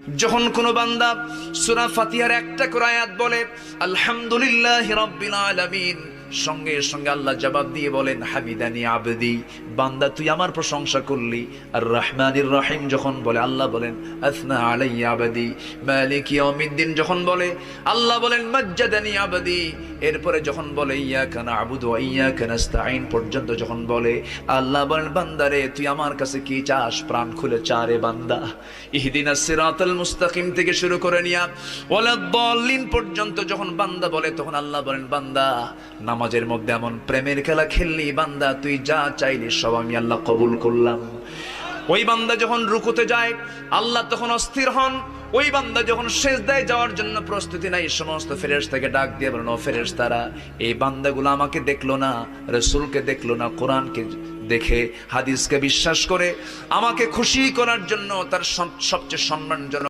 যখন কোন বান্দা সূরা ফাতিহার একটা করে আয়াত বলে আলহামদুলিল্লাহি রাব্বিল আলামিন, সঙ্গে সঙ্গে আল্লাহ জবাব দিয়ে বলেন হামিদানি আবদি, বান্দা তুই আমার প্রশংসা করলি। আর রহমানির রহিম যখন বলে আল্লাহ বলেন আসনা আলাইয়া আবদি। মালিক ইয়াউমিদ্দিন যখন বলে আল্লাহ বলেন মাজ্জাদানি আবদি। এরপরে যখন বলে ইয়াকা না'বুদু ওয়া ইয়াকা নাস্তাঈন পর্যন্ত যখন বলে আল্লাহ বলেন বান্দারে তুই আমার কাছে কি চাস, প্রাণ খুলে চারে বান্দা। ইহদিনাস সিরাতাল মুস্তাকিম থেকে শুরু করে নিয়া ওয়ালাদ-দাল্লিন পর্যন্ত যখন বান্দা বলে তখন আল্লাহ বলেন বান্দা নামাজের মধ্যে এমন প্রেমের খেলা খেললি বান্দা, তুই যা চাইলি সব আমি আল্লাহ কবুল করলাম। ওই বান্দা যখন রুকুতে যায় আল্লাহ তখন অস্থির হন। ওই বান্দা যখন সিজদায় যাওয়ার জন্য প্রস্তুতি নাই, সমস্ত ফেরেশতাকে ডাক দিয়ে বলেন ও ফেরেশতারা, এই বান্দাগুলো আমাকে দেখলো না, রাসূলকে দেখলো না, কোরআনকে দেখে হাদিসকে বিশ্বাস করে আমাকে খুশি করার জন্য তার সবচেয়ে সম্মানজনক